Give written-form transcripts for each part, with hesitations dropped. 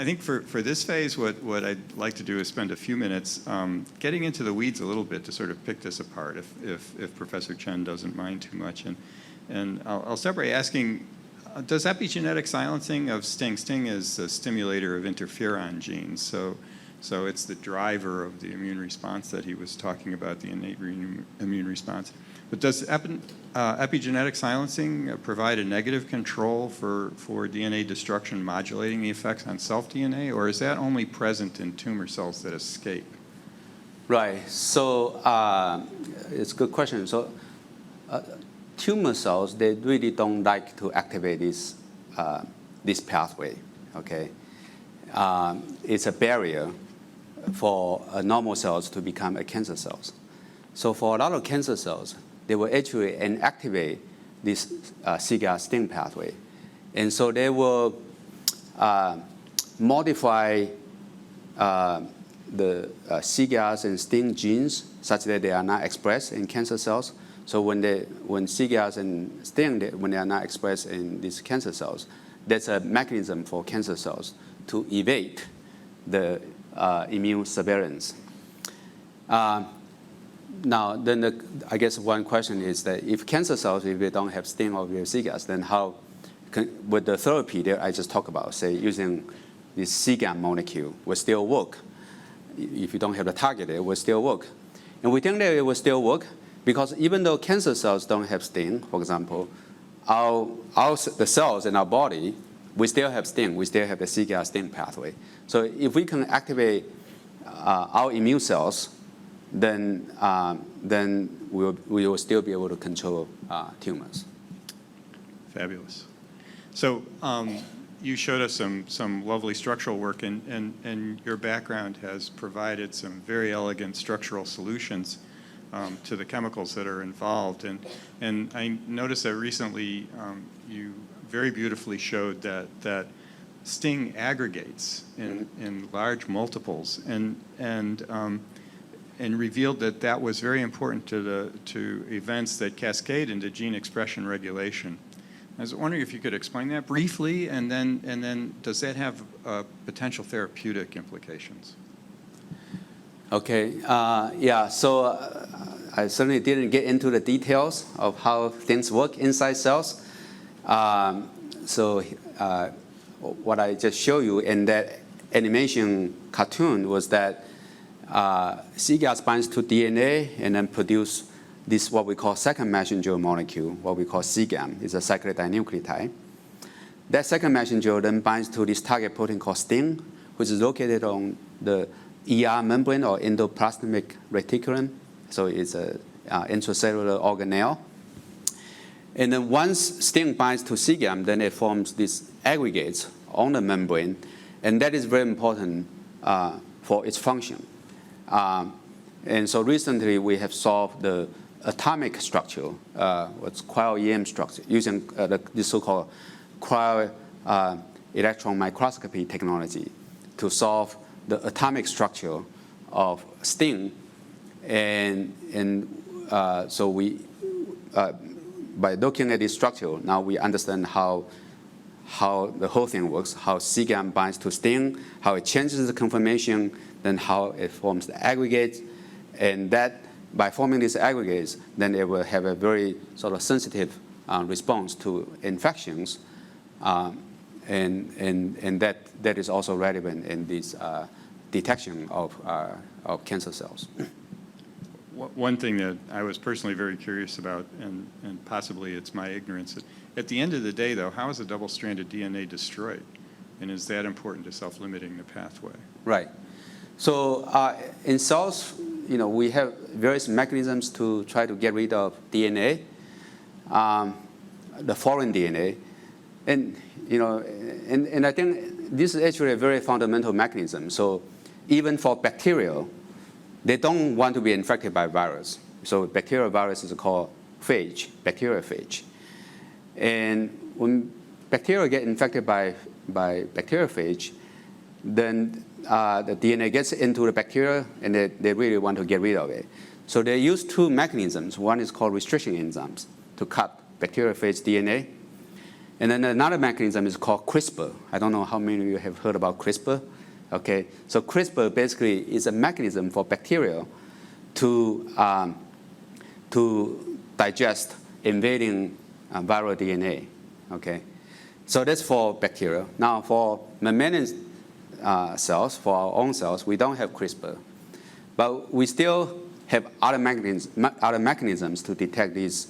I think for this phase, what I'd like to do is spend a few minutes getting into the weeds a little bit to sort of pick this apart, if Professor Chen doesn't mind too much. And I'll start by asking, does epigenetic silencing of Sting is a stimulator of interferon genes? So it's the driver of the immune response that he was talking about, the innate immune response. But does epigenetic silencing provide a negative control for DNA destruction, modulating the effects on self-DNA, or is that only present in tumor cells that escape? Right. So it's a good question. So tumor cells, they really don't like to activate this pathway. Okay, it's a barrier for normal cells to become cancer cells. So for a lot of cancer cells, they will actually inactivate this CGAS STING pathway. And so they will modify the CGAS and STING genes such that they are not expressed in cancer cells. So when CGAS and STING, when they are not expressed in these cancer cells, that's a mechanism for cancer cells to evade the immune surveillance. Now, then I guess one question is that if cancer cells, if they don't have STING or CGAS, then how, with the therapy that I just talked about, say using this CGAM molecule, will still work? If you don't have the target, it will still work. And we think that it will still work because even though cancer cells don't have STING, for example, the cells in our body, we still have STING. We still have the CGAS STING pathway. So if we can activate our immune cells, then we will still be able to control tumors. Fabulous. So you showed us some lovely structural work, and your background has provided some very elegant structural solutions to the chemicals that are involved. And I noticed that recently you very beautifully showed that STING aggregates in large multiples, and revealed that was very important to events that cascade into gene expression regulation. I was wondering if you could explain that briefly, and then does that have potential therapeutic implications? Okay, yeah, so I certainly didn't get into the details of how things work inside cells. So what I just showed you in that animation cartoon was that CGAS binds to DNA and then produce this what we call second messenger molecule, what we call CGAM. It's a cyclic dinucleotide. That second messenger then binds to this target protein called STING, which is located on the ER membrane or endoplasmic reticulum. So it's an intracellular organelle. And then once STING binds to CGAM, then it forms these aggregates on the membrane, and that is very important for its function. And so recently we have solved the atomic structure, what's cryo-EM structure, using this so-called cryo-electron microscopy technology to solve the atomic structure of STING. And so we, by looking at this structure, now we understand how the whole thing works, how CGAM binds to STING, how it changes the conformation, then how it forms the aggregates, and that by forming these aggregates, then it will have a very sort of sensitive response to infections, and that is also relevant in this detection of cancer cells. One thing that I was personally very curious about, and possibly it's my ignorance, at the end of the day, though, how is a double-stranded DNA destroyed? And is that important to self-limiting the pathway? Right. So in cells, we have various mechanisms to try to get rid of DNA, the foreign DNA. And, and I think this is actually a very fundamental mechanism. So even for bacteria, they don't want to be infected by virus. So bacterial virus is called phage, bacteriophage. And when bacteria get infected by bacteriophage, then the DNA gets into the bacteria, and they really want to get rid of it. So they use two mechanisms. One is called restriction enzymes to cut bacteriophage DNA. And then another mechanism is called CRISPR. I don't know how many of you have heard about CRISPR. Okay, so CRISPR basically is a mechanism for bacteria to digest invading viral DNA. Okay, so that's for bacteria. Now for mammalian cells, for our own cells, we don't have CRISPR, but we still have other mechanisms to detect these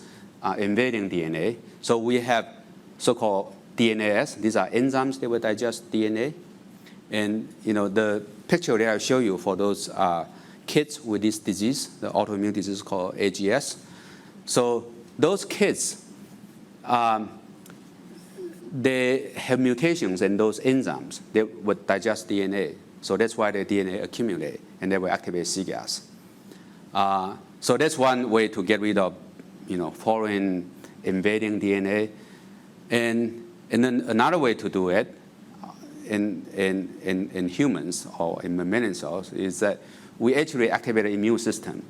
invading DNA. So we have so-called DNAs. These are enzymes that will digest DNA. And the picture that I show you for those kids with this disease, the autoimmune disease called AGS. So those kids, they have mutations in those enzymes that would digest DNA. So that's why the DNA accumulate, and they will activate cGAS. So that's one way to get rid of foreign invading DNA. And then another way to do it in humans or in mammalian cells is that we actually activate the immune system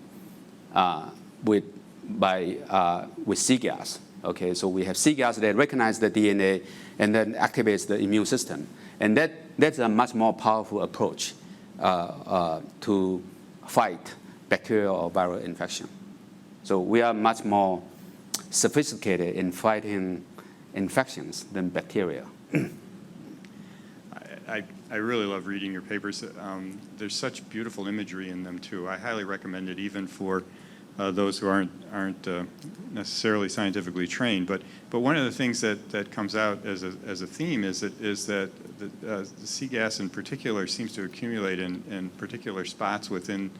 with cGAS. Okay, so we have cGAS that recognize the DNA and then activates the immune system. And that's a much more powerful approach to fight bacterial or viral infection. So we are much more sophisticated in fighting infections than bacteria. I really love reading your papers. There's such beautiful imagery in them too. I highly recommend it, even for those who aren't necessarily scientifically trained. But one of the things that comes out as a theme is that the cGAS in particular seems to accumulate in particular spots within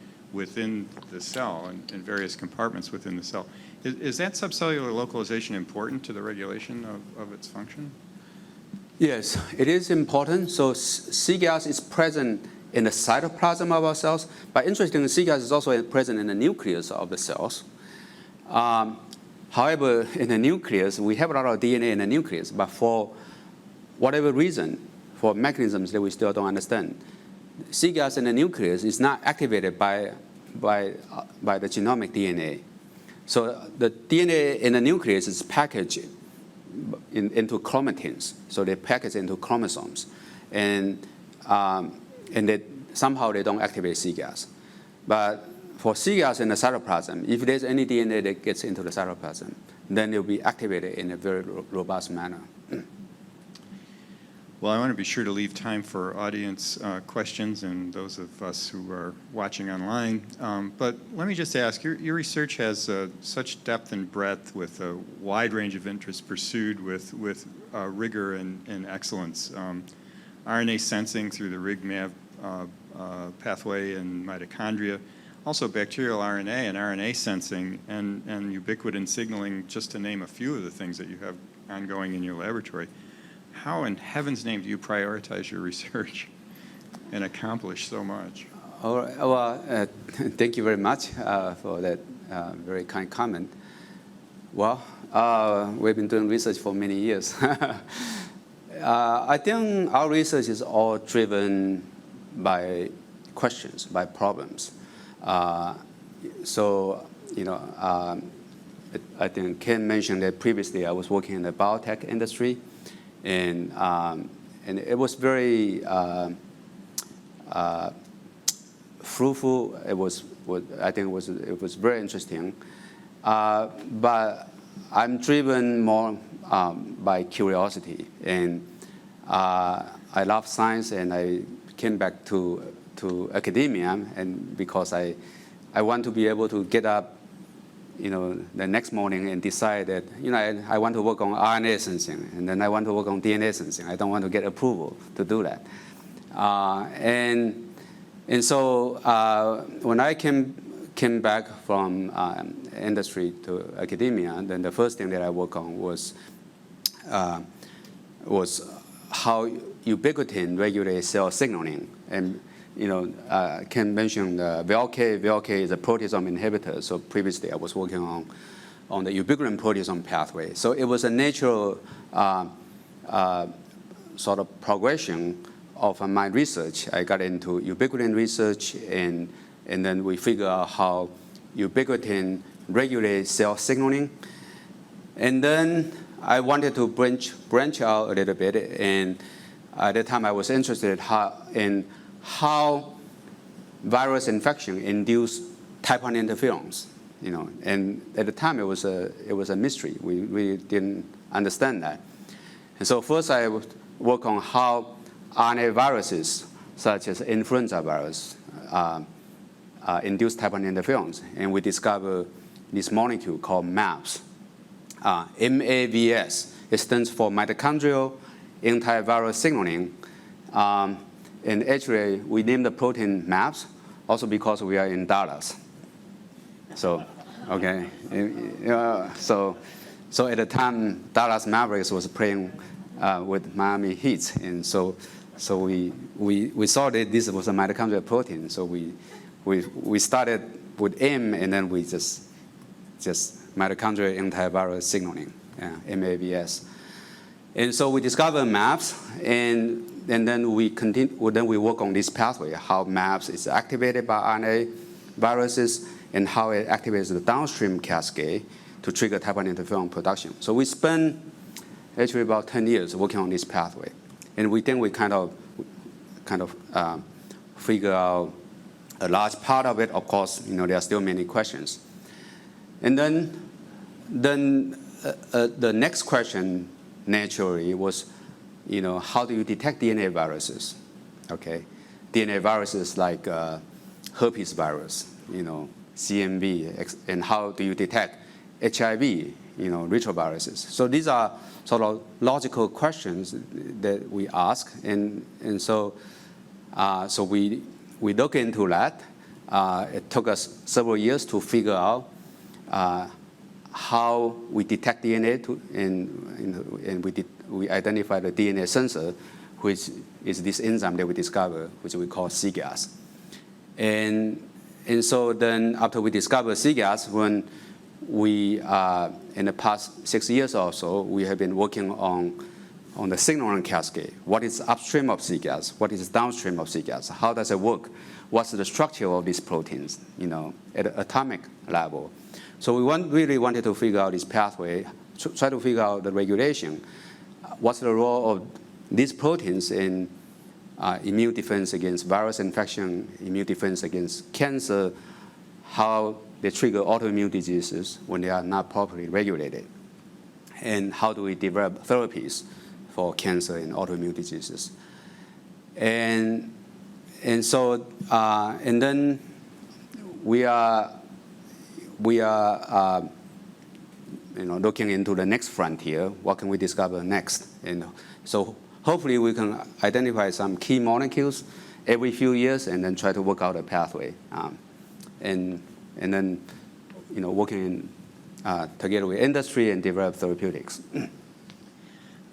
the cell and in various compartments within the cell. Is that subcellular localization important to the regulation of its function? Yes, it is important. So cGAS is present in the cytoplasm of our cells, but interestingly, cGAS is also present in the nucleus of the cells. However, in the nucleus, we have a lot of DNA in the nucleus, but for whatever reason, for mechanisms that we still don't understand, cGAS in the nucleus is not activated by the genomic DNA. So the DNA in the nucleus is packaged into chromatins. So they package into chromosomes, and somehow they don't activate cGAS. But for cGAS in the cytoplasm, if there's any DNA that gets into the cytoplasm, then it will be activated in a very robust manner. Well, I want to be sure to leave time for audience questions and those of us who are watching online. But let me just ask, your research has such depth and breadth with a wide range of interests pursued with rigor and excellence. RNA sensing through the RIG-MAV pathway in mitochondria, also bacterial RNA and RNA sensing, and ubiquitin signaling, just to name a few of the things that you have ongoing in your laboratory. How in heaven's name do you prioritize your research and accomplish so much? All right. Well, thank you very much for that very kind comment. Well, we've been doing research for many years. I think our research is all driven by questions, by problems. So, I think Ken mentioned that previously I was working in the biotech industry. And it was very fruitful. It was very interesting. But I'm driven more by curiosity, and I love science, and I came back to academia, and because I want to be able to get up the next morning and decide that, I want to work on RNA sensing, and then I want to work on DNA sensing. I don't want to get approval to do that. And so when I came back from industry to academia, then the first thing that I worked on was how ubiquitin regulates cell signaling. And Ken mentioned VLK. VLK is a proteasome inhibitor. So previously I was working on the ubiquitin proteasome pathway. So it was a natural sort of progression of my research. I got into ubiquitin research, and then we figure out how ubiquitin regulates cell signaling. And then I wanted to branch out a little bit, and at the time I was interested in how virus infection induce type I interferons, and at the time it was a mystery. We didn't understand that. And so first I work on how RNA viruses, such as influenza virus, induce type I interferons, and we discovered this molecule called MAVS. MAVS, it stands for mitochondrial antiviral signaling. And actually, we named the protein MAVS also because we are in Dallas. So, okay. So at the time, Dallas Mavericks was playing with Miami Heat, and so we saw that this was a mitochondrial protein. So we started with M, and then we just mitochondrial antiviral signaling, MAVS. And so we discovered MAVS, and then we work on this pathway, how MAVS is activated by RNA viruses and how it activates the downstream cascade to trigger type I interferon production. So we spent actually about 10 years working on this pathway, and we think we kind of figure out a large part of it. Of course, there are still many questions. And then the next question naturally was, how do you detect DNA viruses? Okay, DNA viruses like herpes virus, CMV, and how do you detect HIV, retroviruses? So these are sort of logical questions that we ask, and so we look into that. It took us several years to figure out how we detect DNA, and we identify the DNA sensor, which is this enzyme that we discovered, which we call cGAS. And so then after we discovered cGAS, when we, in the past 6 years or so, we have been working on the signaling cascade. What is upstream of cGAS? What is downstream of cGAS? How does it work? What's the structure of these proteins, at an atomic level? So we really wanted to figure out this pathway, try to figure out the regulation. What's the role of these proteins in immune defense against virus infection, immune defense against cancer, how they trigger autoimmune diseases when they are not properly regulated, and how do we develop therapies for cancer and autoimmune diseases. And then we are looking into the next frontier. What can we discover next? So hopefully we can identify some key molecules every few years and then try to work out a pathway. And then working together with industry and develop therapeutics.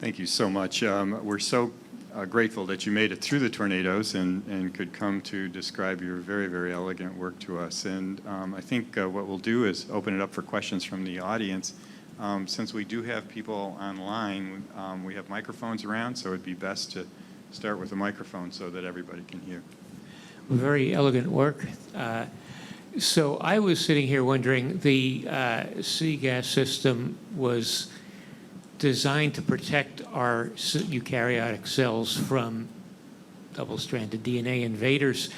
Thank you so much. We're so grateful that you made it through the tornadoes and could come to describe your very, very elegant work to us. And I think what we'll do is open it up for questions from the audience. Since we do have people online, we have microphones around, so it'd be best to start with a microphone so that everybody can hear. Very elegant work. So I was sitting here wondering, the cGAS system was designed to protect our eukaryotic cells from double-stranded DNA invaders.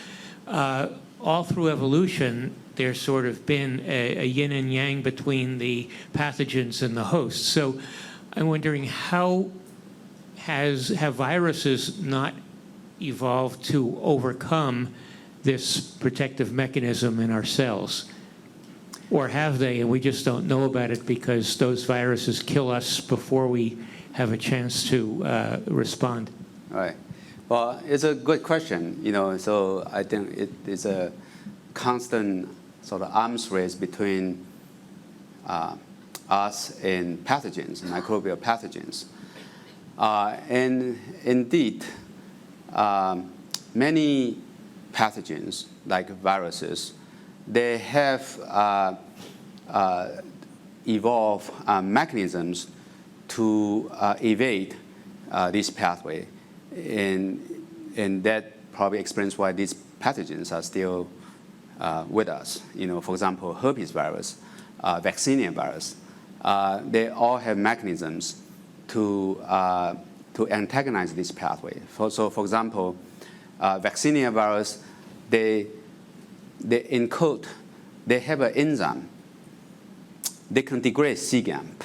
All through evolution, there's sort of been a yin and yang between the pathogens and the host. So I'm wondering, how have viruses not evolved to overcome this protective mechanism in our cells? Or have they, and we just don't know about it because those viruses kill us before we have a chance to respond? All right. Well, it's a good question. So I think it is a constant sort of arms race between us and pathogens, microbial pathogens. And indeed, many pathogens, like viruses, they have evolved mechanisms to evade this pathway. And that probably explains why these pathogens are still with us. For example, herpes virus, vaccinia virus, they all have mechanisms to antagonize this pathway. So for example, vaccinia virus, they encode, they have an enzyme. They can degrade cGAMP,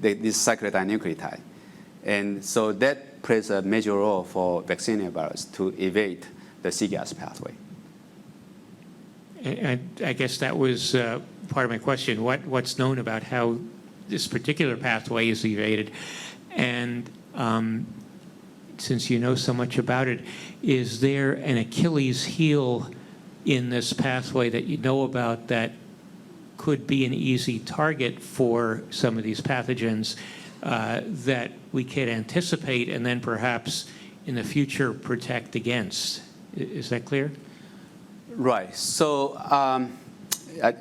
this cyclodinucleotide. And so that plays a major role for vaccinia virus to evade the cGAS pathway. And I guess that was part of my question. What's known about how this particular pathway is evaded? And since you know so much about it, is there an Achilles heel in this pathway that you know about that could be an easy target for some of these pathogens that we could anticipate and then perhaps in the future protect against? Is that clear? Right. So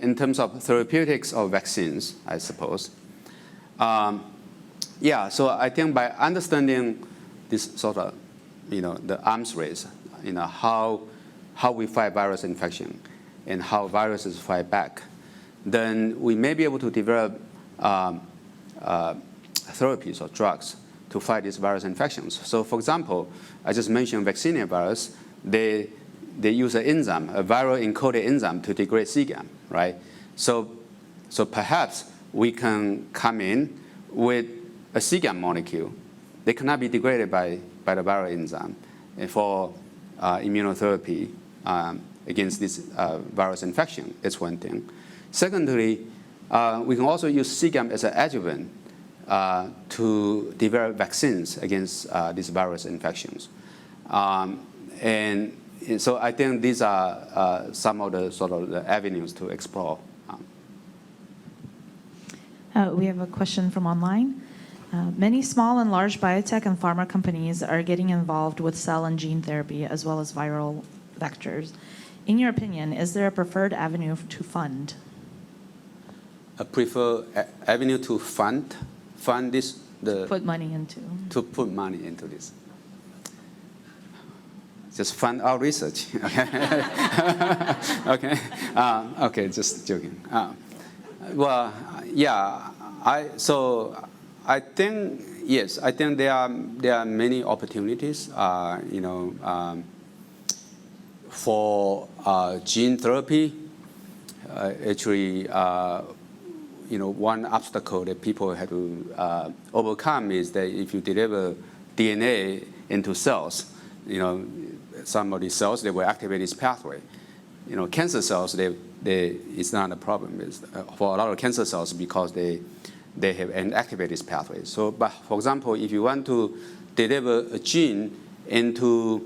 in terms of therapeutics or vaccines, I suppose, yeah, so I think by understanding this sort of, the arms race, how we fight virus infection and how viruses fight back, then we may be able to develop therapies or drugs to fight these virus infections. So for example, I just mentioned vaccinia virus. They use an enzyme, a viral encoded enzyme to degrade cGAM, right? So perhaps we can come in with a cGAM molecule. They cannot be degraded by the viral enzyme for immunotherapy against this virus infection. That's one thing. Secondly, we can also use cGAM as an adjuvant to develop vaccines against these virus infections. And so I think these are some of the sort of the avenues to explore. We have a question from online. Many small and large biotech and pharma companies are getting involved with cell and gene therapy as well as viral vectors. In your opinion, is there a preferred avenue to fund? A preferred avenue to fund this? Put money into. To put money into this. Just fund our research. Okay. Okay, just joking. Well, yeah. I think yes. I think there are many opportunities. For gene therapy. Actually, one obstacle that people have to overcome is that if you deliver DNA into cells, some of these cells, they will activate this pathway. Cancer cells, it's not a problem. It's, for a lot of cancer cells, because they have activated this pathway. So, but for example, if you want to deliver a gene into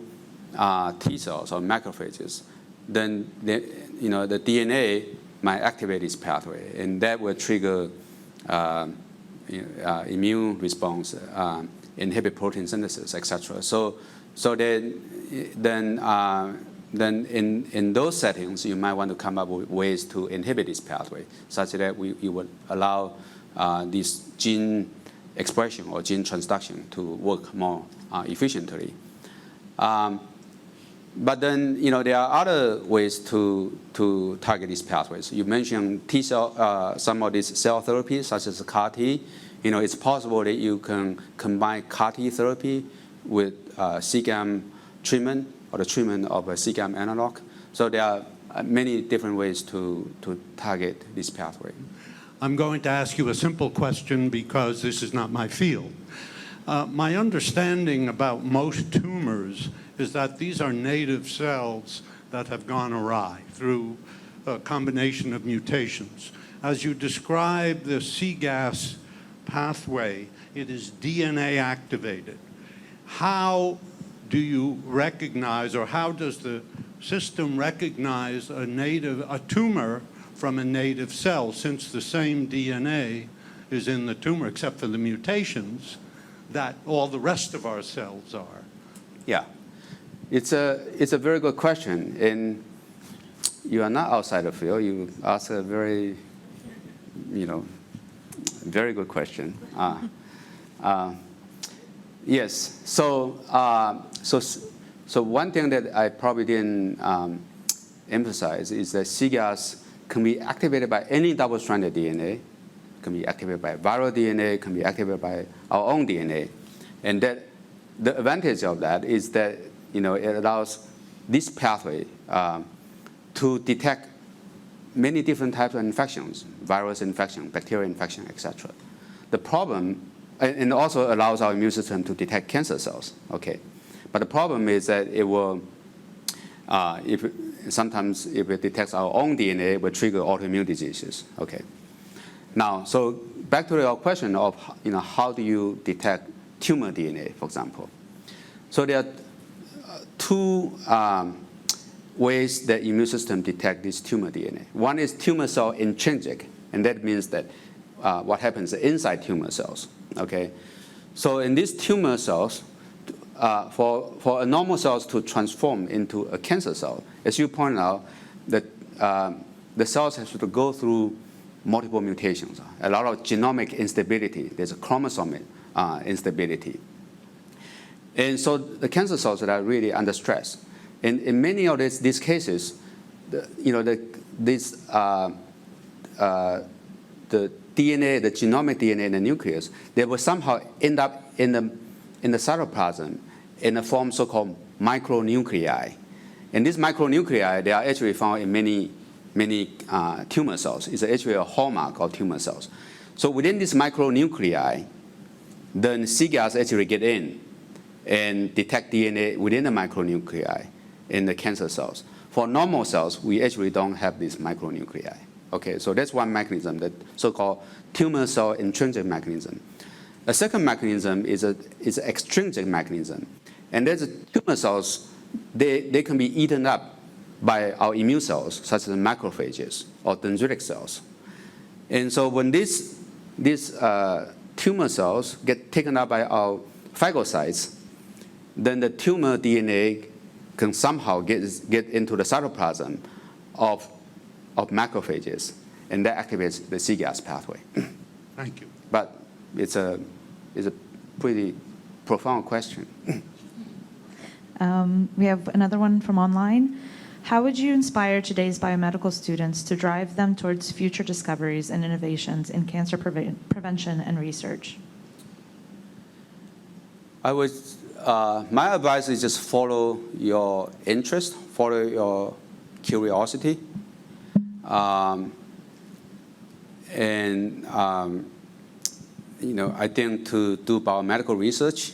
T cells or macrophages, then the DNA might activate this pathway, and that will trigger immune response, inhibit protein synthesis, etc. So then in those settings, you might want to come up with ways to inhibit this pathway, such that you would allow this gene expression or gene transduction to work more efficiently. But then, there are other ways to target these pathways. You mentioned T cell, some of these cell therapies, such as CAR T. It's possible that you can combine CAR T therapy with cGAM treatment or the treatment of a cGAM analog. So there are many different ways to target this pathway. I'm going to ask you a simple question because this is not my field. My understanding about most tumors is that these are native cells that have gone awry through a combination of mutations. As you describe the cGAS pathway, it is DNA activated. How do you recognize, or how does the system recognize a tumor from a native cell, since the same DNA is in the tumor, except for the mutations that all the rest of our cells are? Yeah, it's a very good question, and you are not outside the field. You ask a very, very good question. Yes. So one thing that I probably didn't emphasize is that cGAS can be activated by any double-stranded DNA, can be activated by viral DNA, can be activated by our own DNA. And that the advantage of that is that it allows this pathway to detect many different types of infections, virus infection, bacterial infection, etc. The problem, and also allows our immune system to detect cancer cells, okay? But the problem is that it will, sometimes if it detects our own DNA, it will trigger autoimmune diseases, okay? Now, so back to your question of, how do you detect tumor DNA, for example? So there are two ways that immune system detect this tumor DNA. One is tumor cell intrinsic, and that means that what happens inside tumor cells, okay? So in these tumor cells, for a normal cells to transform into a cancer cell, as you pointed out, that the cells have to go through multiple mutations, a lot of genomic instability. There's a chromosome instability. And so the cancer cells are really under stress. And in many of these cases, the DNA, the genomic DNA in the nucleus, they will somehow end up in the cytoplasm in the form so-called micronuclei. And these micronuclei, they are actually found in many tumor cells. It's actually a hallmark of tumor cells. So within these micronuclei, then cGAS actually get in and detect DNA within the micronuclei in the cancer cells. For normal cells, we actually don't have these micronuclei. Okay, so that's one mechanism, that so-called tumor cell intrinsic mechanism. A second mechanism is an extrinsic mechanism. And there's tumor cells, they can be eaten up by our immune cells, such as macrophages or dendritic cells. And so when these tumor cells get taken up by our phagocytes, then the tumor DNA can somehow get into the cytoplasm of macrophages, and that activates the cGAS pathway. Thank you. But it's a pretty profound question. We have another one from online. How would you inspire today's biomedical students to drive them towards future discoveries and innovations in cancer prevention and research? My advice is just follow your interest, follow your curiosity. I think to do biomedical research,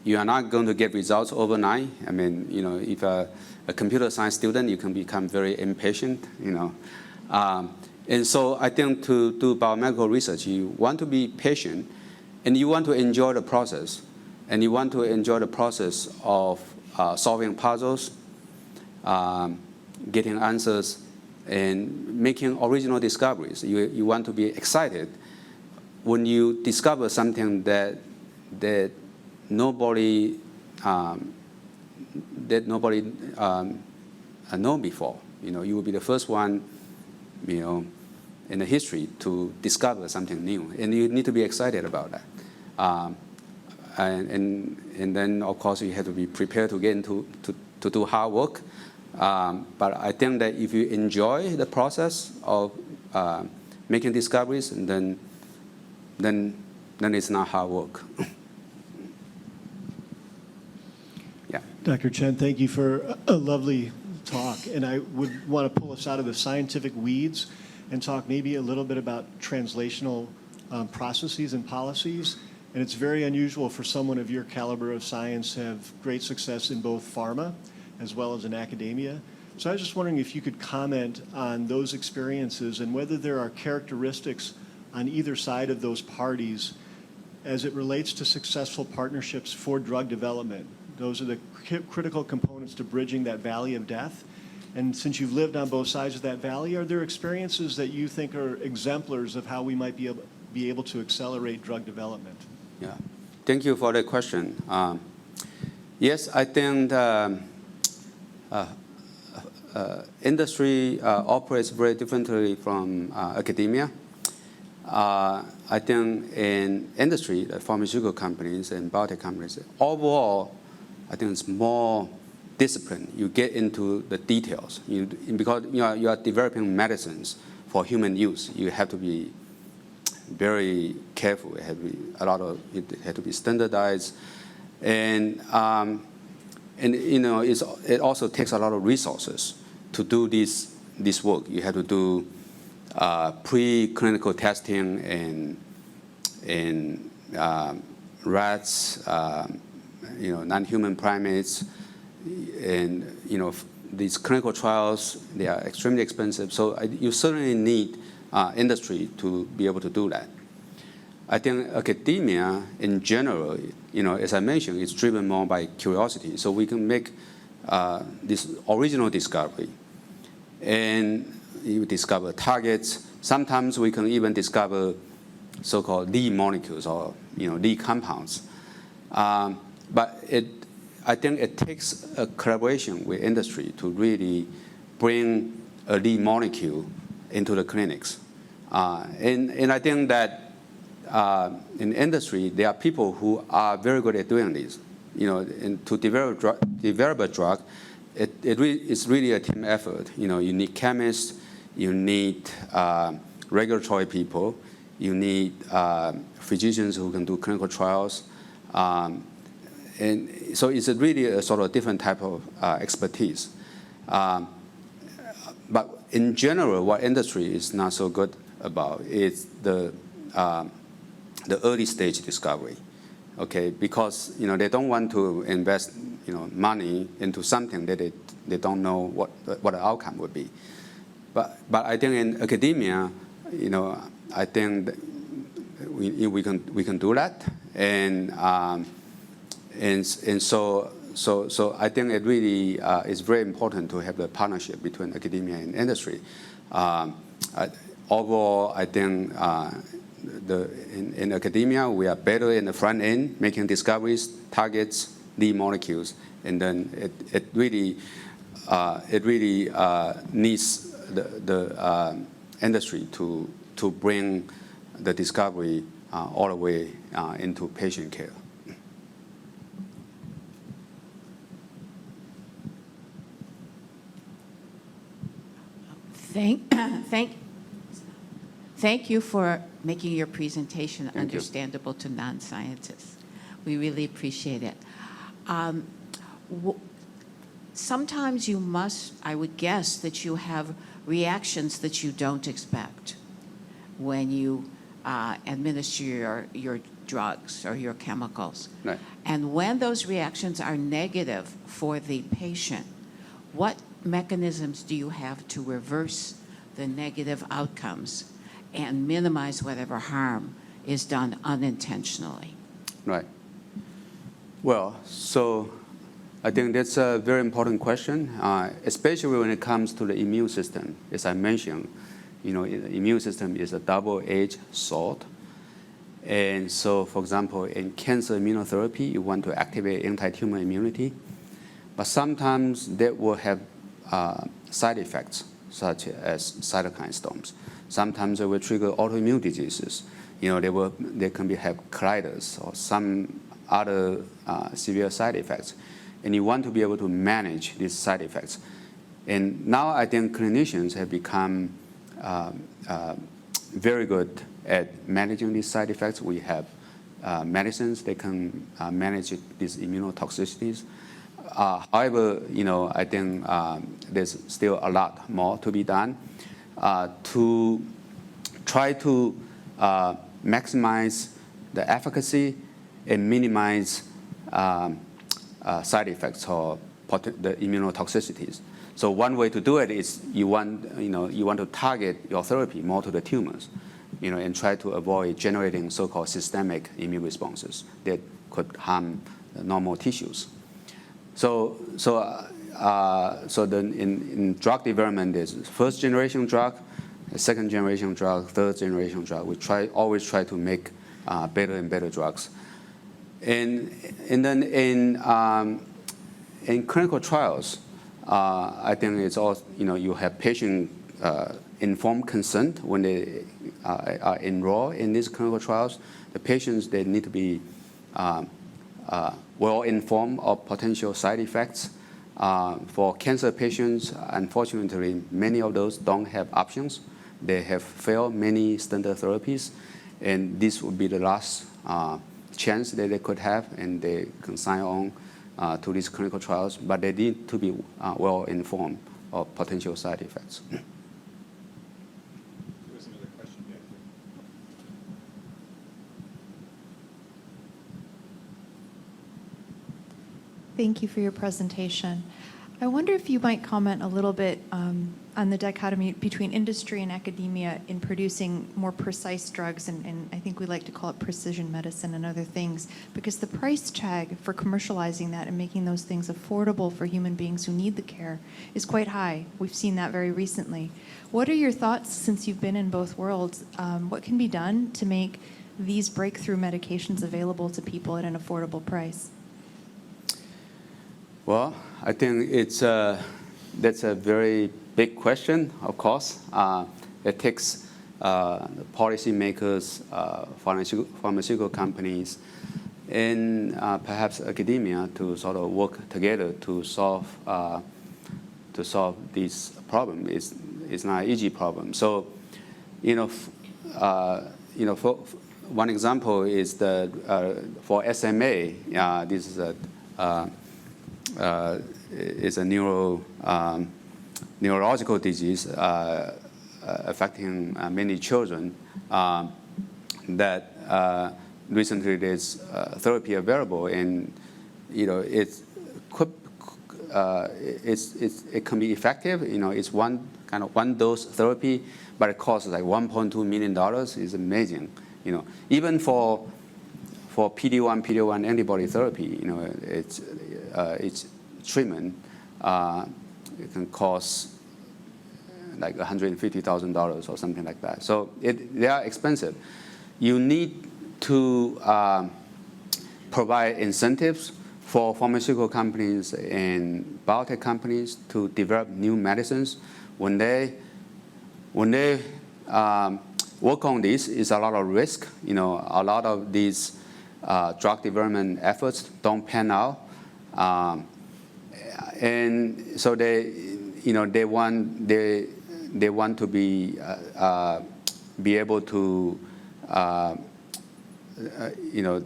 you are not going to get results overnight. I mean, if a computer science student, you can become very impatient, And so I think to do biomedical research, you want to be patient, and you want to enjoy the process. And you want to enjoy the process of solving puzzles, getting answers, and making original discoveries. You want to be excited when you discover something that nobody known before. You will be the first one, in the history to discover something new, and you need to be excited about that. And then, of course, you have to be prepared to get into to do hard work. But I think that if you enjoy the process of making discoveries, then it's not hard work. Yeah. Dr. Chen, thank you for a lovely talk. And I would want to pull us out of the scientific weeds and talk maybe a little bit about translational processes and policies. And it's very unusual for someone of your caliber of science to have great success in both pharma as well as in academia. So I was just wondering if you could comment on those experiences and whether there are characteristics on either side of those parties as it relates to successful partnerships for drug development. Those are the critical components to bridging that valley of death. And since you've lived on both sides of that valley, are there experiences that you think are exemplars of how we might be able to accelerate drug development? Yeah, thank you for the question. Yes, I think industry operates very differently from academia. I think in industry, the pharmaceutical companies and biotech companies, overall, I think it's more disciplined. You get into the details because you are developing medicines for human use, you have to be very careful. It had to be standardized, and it also takes a lot of resources to do this work. You have to do preclinical testing in rats, non-human primates, and these clinical trials, they are extremely expensive. So you certainly need industry to be able to do that. I think academia in general, as I mentioned, is driven more by curiosity. So we can make this original discovery, and you discover targets. Sometimes we can even discover so-called lead molecules or lead compounds. But I think it takes a collaboration with industry to really bring a lead molecule into the clinics. And I think that in industry, there are people who are very good at doing this. And to develop a drug, it's really a team effort. You need chemists, you need regulatory people, you need physicians who can do clinical trials. And so it's really a sort of different type of expertise. But in general, what industry is not so good about is the early stage discovery, okay? Because they don't want to invest money into something that they don't know what the outcome would be. But I think in academia, I think that we can do that, and so I think it really is very important to have the partnership between academia and industry. Overall, I think in academia, we are better in the front end, making discoveries, targets, lead molecules, and then it really needs the industry to bring the discovery all the way into patient care. Thank you for making your presentation Thank you. understandable to non-scientists. We really appreciate it. Sometimes you must, I would guess, that you have reactions that you don't expect when you administer your drugs or your chemicals. Right. And when those reactions are negative for the patient, what mechanisms do you have to reverse the negative outcomes and minimize whatever harm is done unintentionally? Right. Well, so I think that's a very important question, especially when it comes to the immune system. As I mentioned, the immune system is a double-edged sword. And so, for example, in cancer immunotherapy, you want to activate anti-tumor immunity. But sometimes that will have side effects, such as cytokine storms. Sometimes it will trigger autoimmune diseases. They can have colitis or some other severe side effects. And you want to be able to manage these side effects. And now I think clinicians have become very good at managing these side effects. We have medicines that can manage these immunotoxicities. However, I think there's still a lot more to be done to try to maximize the efficacy and minimize side effects or the immunotoxicities. So one way to do it is you want to target your therapy more to the tumors, and try to avoid generating so-called systemic immune responses that could harm the normal tissues. So then in drug development, there's first generation drug, second generation drug, third generation drug. We always try to make better and better drugs. And then in clinical trials, I think it's all, you have patient informed consent when they are enrolled in these clinical trials. The patients, they need to be well informed of potential side effects. For cancer patients, unfortunately, many of those don't have options they have failed many standard therapies, and this would be the last chance that they could have, and they can sign on to these clinical trials, but they need to be well informed of potential side effects. There was another question back there. Thank you for your presentation. I wonder if you might comment a little bit on the dichotomy between industry and academia in producing more precise drugs, and I think we like to call it precision medicine and other things, because the price tag for commercializing that and making those things affordable for human beings who need the care is quite high. We've seen that very recently. What are your thoughts, since you've been in both worlds, what can be done to make these breakthrough medications available to people at an affordable price? Well, I think that's a very big question, of course. It takes policymakers, pharmaceutical companies, and perhaps academia to sort of work together to solve this problem. It's not an easy problem. So, for one example is for SMA. This is a neurological disease affecting many children. That recently there's therapy available, and it can be effective. It's one dose therapy, but it costs like $1.2 million. It's amazing. Even for PD-1 antibody therapy, its treatment, it can cost like $150,000 or something like that. So they are expensive. You need to provide incentives for pharmaceutical companies and biotech companies to develop new medicines. When they work on this, it's a lot of risk. A lot of these drug development efforts don't pan out. And so they want to be able to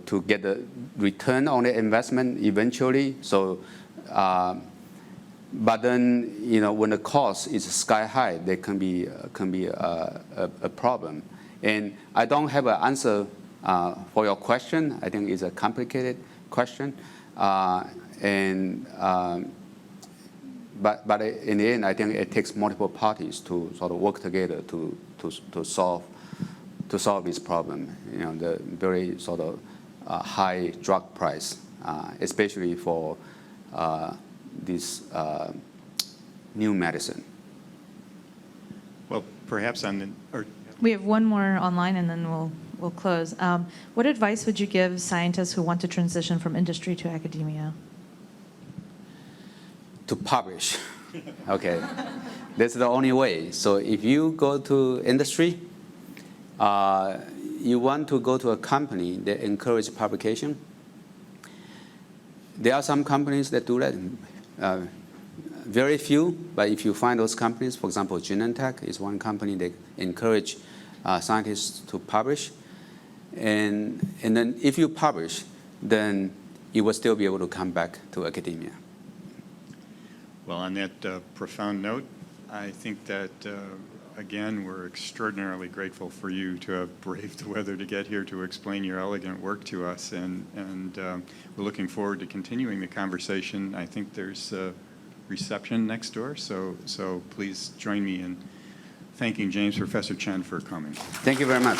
to get the return on the investment eventually. So, but then when the cost is sky high, there can be a problem. And I don't have an answer for your question. I think it's a complicated question. But in the end, I think it takes multiple parties to sort of work together to solve this problem. The very sort of high drug price, especially for this new medicine. Well, perhaps We have one more online, and then we'll close. What advice would you give scientists who want to transition from industry to academia? To publish. Okay. That's the only way. So if you go to industry, you want to go to a company that encourages publication. There are some companies that do that. Very few, but if you find those companies, for example, Genentech is one company that encourage scientists to publish. And then if you publish, then you will still be able to come back to academia. Well, on that profound note, I think that, again, we're extraordinarily grateful for you to have braved the weather to get here to explain your elegant work to us. And we're looking forward to continuing the conversation. I think there's a reception next door, so please join me in thanking James Professor Chen for coming. Thank you very much.